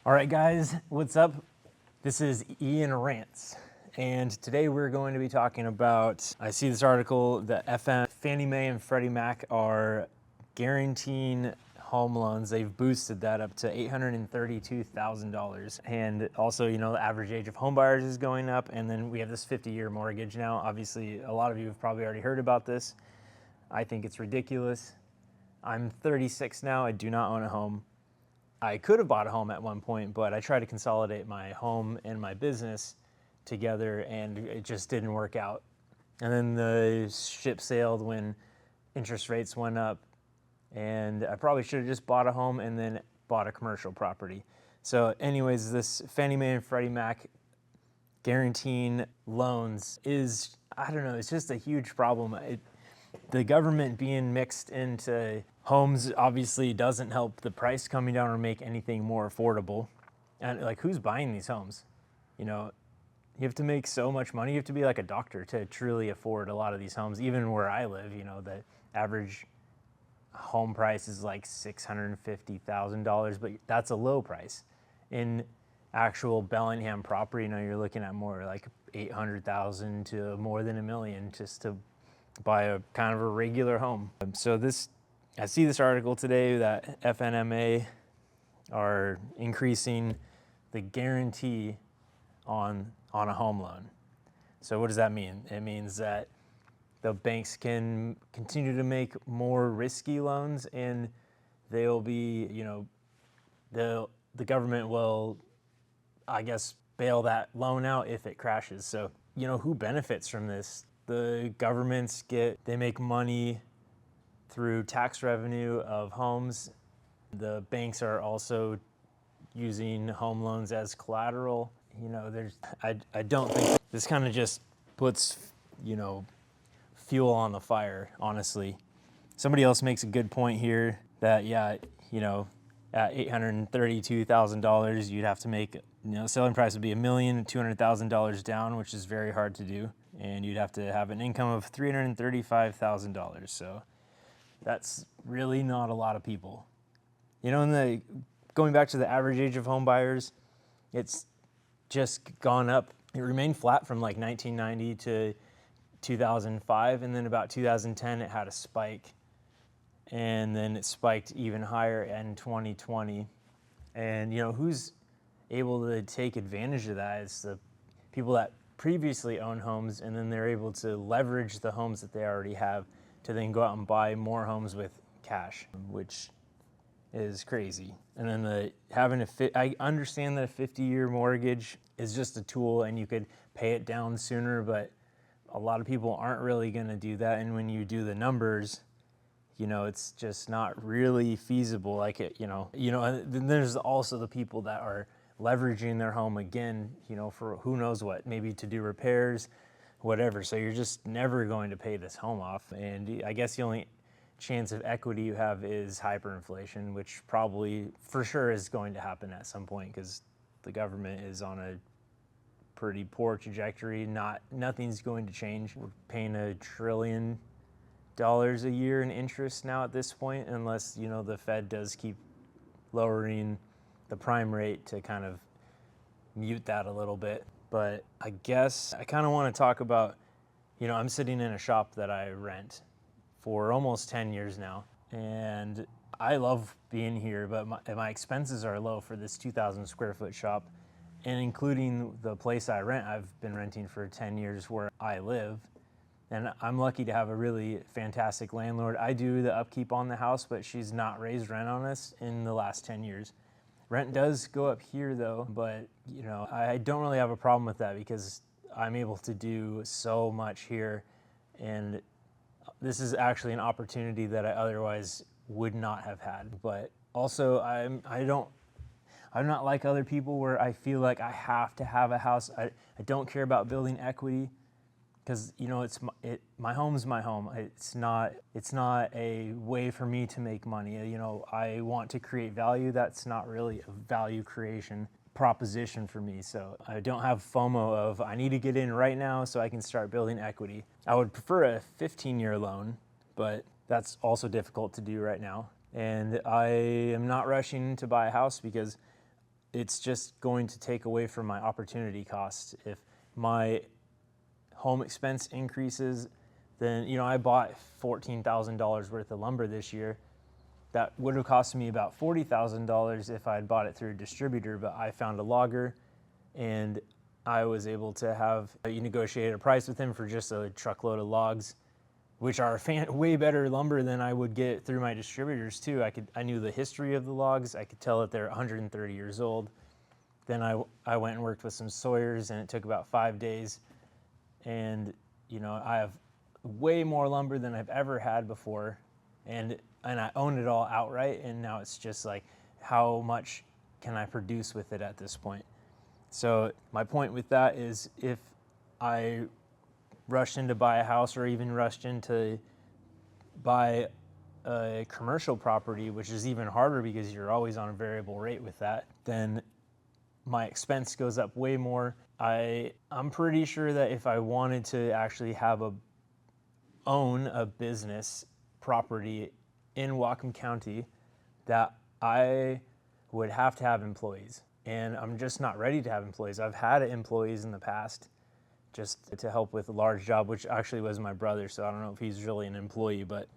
All right, guys, what's up? This is Ian Rants, and today we're going to be talking about, I see this article that Fannie Mae and Freddie Mac are guaranteeing home loans. They've boosted that up to $832,000. And also, the average age of home buyers is going up, and then we have this 50-year mortgage now. Obviously, a lot of you have probably already heard about this. I think it's ridiculous. I'm 36 now. I do not own a home. I could have bought a home at one point, but I tried to consolidate my home and my business together, and it just didn't work out. And then the ship sailed when interest rates went up, and I probably should have just bought a home and then bought a commercial property. So anyways, this Fannie Mae and Freddie Mac guaranteeing loans is, I don't know, it's just a huge problem. The government being mixed into homes obviously doesn't help the price coming down or make anything more affordable. And like, who's buying these homes? You have to make so much money. You have to be like a doctor to truly afford a lot of these homes. Even where I live, the average home price is like $650,000, but that's a low price. In actual Bellingham property, you're looking at more like $800,000 to more than $1 million just to buy a kind of a regular home. So I see this article today that FNMA are increasing the guarantee on a home loan. So what does that mean? It means that the banks can continue to make more risky loans, and they'll be, the government will, I guess, bail that loan out if it crashes. So, who benefits from this? The governments they make money through tax revenue of homes. The banks are also using home loans as collateral. I don't think this kind of just puts, fuel on the fire, honestly. Somebody else makes a good point here that, at $832,000, you'd have to make, selling price would be $1,200,000 down, which is very hard to do. And you'd have to have an income of $335,000. So that's really not a lot of people. Going back to the average age of home buyers, it's just gone up. It remained flat from like 1990 to 2005, and then about 2010 it had a spike, and then it spiked even higher in 2020. And who's able to take advantage of that? It's the people that previously owned homes, and then they're able to leverage the homes that they already have to then go out and buy more homes with cash, which is crazy. And then I understand that a 50-year mortgage is just a tool and you could pay it down sooner, but a lot of people aren't really going to do that. And when you do the numbers, it's just not really feasible. Then there's also the people that are leveraging their home again, for who knows what, maybe to do repairs, whatever. So you're just never going to pay this home off. And I guess the only chance of equity you have is hyperinflation, which probably for sure is going to happen at some point because the government is on a pretty poor trajectory. Nothing's going to change. We're paying $1 trillion a year in interest now at this point, unless, the Fed does keep lowering the prime rate to kind of mute that a little bit. But I guess I kind of want to talk about, I'm sitting in a shop that I rent for almost 10 years now, and I love being here, but my expenses are low for this 2,000 square foot shop. And including the place I rent, I've been renting for 10 years where I live. And I'm lucky to have a really fantastic landlord. I do the upkeep on the house, but she's not raised rent on us in the last 10 years. Rent does go up here though, but I don't really have a problem with that because I'm able to do so much here, and this is actually an opportunity that I otherwise would not have had. But also I'm not like other people where I feel like I have to have a house. I don't care about building equity because my home's my home. It's not a way for me to make money. I want to create value. That's not really a value creation proposition for me. So I don't have FOMO of I need to get in right now so I can start building equity. I would prefer a 15-year loan, but that's also difficult to do right now. And I am not rushing to buy a house because it's just going to take away from my opportunity cost. If my home expense increases, then, I bought $14,000 worth of lumber this year. That would have cost me about $40,000 if I had bought it through a distributor, but I found a logger and I was able to negotiate a price with him for just a truckload of logs, which are way better lumber than I would get through my distributors too. I knew the history of the logs. I could tell that they're 130 years old. Then I went and worked with some sawyers, and it took about 5 days. And I have way more lumber than I've ever had before, and I own it all outright. And now it's just like, how much can I produce with it at this point? So my point with that is, if I rushed in to buy a house, or even rushed in to buy a commercial property, which is even harder because you're always on a variable rate with that, then my expense goes up way more. I'm pretty sure that if I wanted to actually own a business property in Whatcom County, that I would have to have employees. And I'm just not ready to have employees. I've had employees in the past just to help with a large job, which actually was my brother, so I don't know if he's really an employee, but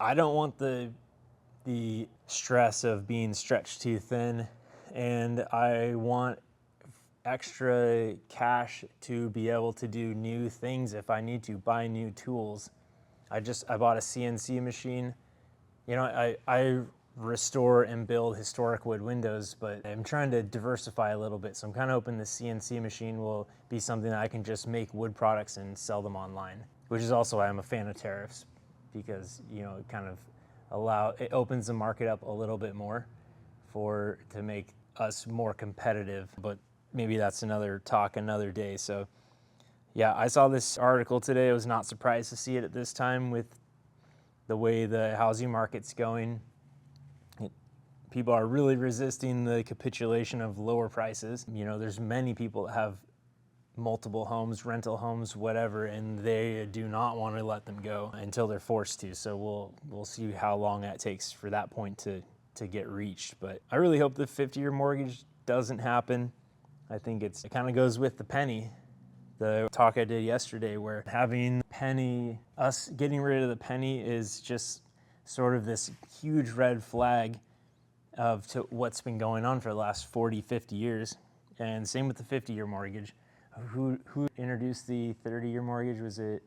I don't want the stress of being stretched too thin, and I want extra cash to be able to do new things if I need to, buy new tools. I bought a CNC machine. I restore and build historic wood windows, but I'm trying to diversify a little bit. So I'm kind of hoping the CNC machine will be something that I can just make wood products and sell them online, which is also why I'm a fan of tariffs, because, it kind of it opens the market up a little bit more to make us more competitive. But maybe that's another day. So yeah, I saw this article today. I was not surprised to see it at this time with the way the housing market's going. People are really resisting the capitulation of lower prices. There's many people that have multiple homes, rental homes, whatever, and they do not want to let them go until they're forced to. So we'll see how long that takes for that point to get reached. But I really hope the 50-year mortgage doesn't happen. I think it kind of goes with the penny. The talk I did yesterday, where us getting rid of the penny is just sort of this huge red flag to what's been going on for the last 40, 50 years. And same with the 50-year mortgage. Who introduced the 30-year mortgage? Was it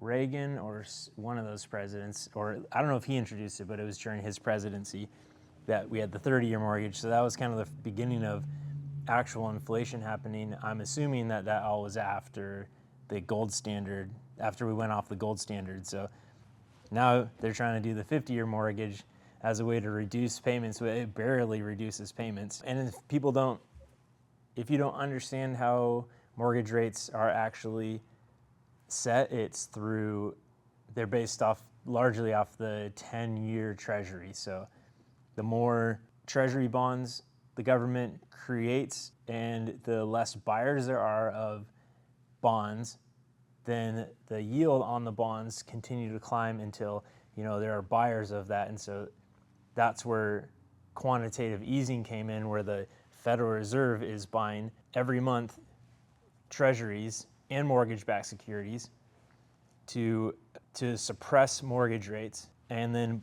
Reagan or one of those presidents? Or I don't know if he introduced it, but it was during his presidency that we had the 30-year mortgage. So that was kind of the beginning of actual inflation happening. I'm assuming that all was after the gold standard, after we went off the gold standard. So now they're trying to do the 50-year mortgage as a way to reduce payments. It barely reduces payments. And if you don't understand how mortgage rates are actually set, they're based largely off the 10-year treasury. So the more treasury bonds the government creates and the less buyers there are of bonds, then the yield on the bonds continue to climb until there are buyers of that. And so that's where quantitative easing came in, where the Federal Reserve is buying every month treasuries and mortgage-backed securities to suppress mortgage rates, and then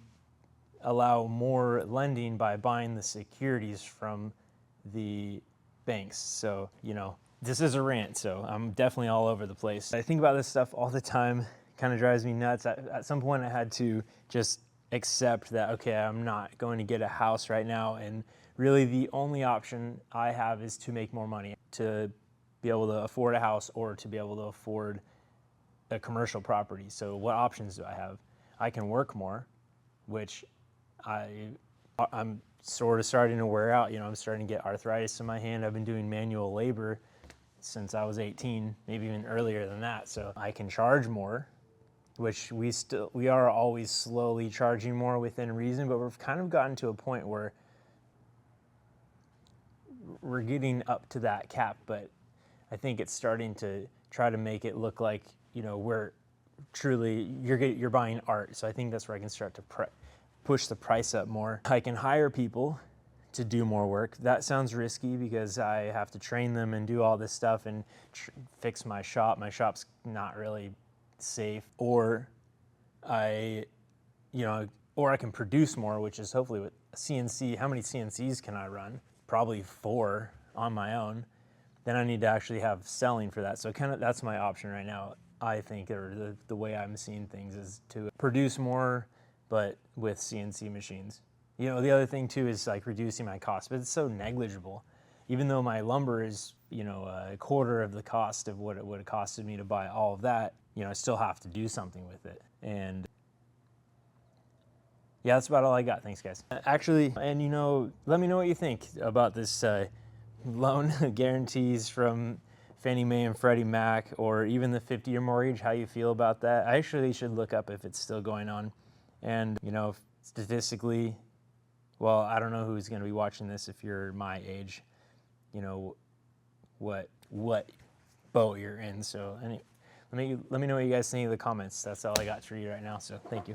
allow more lending by buying the securities from the banks. So, this is a rant, so I'm definitely all over the place. I think about this stuff all the time. It kind of drives me nuts. At some point I had to just accept that, okay, I'm not going to get a house right now, and really the only option I have is to make more money, to be able to afford a house or to be able to afford a commercial property. So what options do I have? I can work more, which I'm sort of starting to wear out. I'm starting to get arthritis in my hand. I've been doing manual labor since I was 18, maybe even earlier than that. So I can charge more, which we are always slowly charging more within reason, but we've kind of gotten to a point where we're getting up to that cap. But I think it's starting to try to make it look like, we're truly, you're buying art. So I think that's where I can start to push the price up more. I can hire people to do more work. That sounds risky because I have to train them and do all this stuff and fix my shop. My shop's not really safe. Or I can produce more, which is hopefully with CNC. How many CNCs can I run? Probably 4 on my own. Then I need to actually have selling for that. So kind of that's my option right now, I think, or the way I'm seeing things is to produce more, but with CNC machines. You know, the other thing too is like reducing my cost, but it's so negligible. Even though my lumber is, you know, a quarter of the cost of what it would have costed me to buy all of that, you know, I still have to do something with it. And yeah, that's about all I got. Thanks, guys. Actually, and you know, let me know what you think about this loan guarantees from FNMA and Freddie Mac, or even the 50-year mortgage, how you feel about that. I actually should look up if it's still going on. And, you know, statistically, well, I don't know who's going to be watching this if you're my age, you know, what boat you're in. So let me know what you guys think in the comments. That's all I got for you right now. So thank you.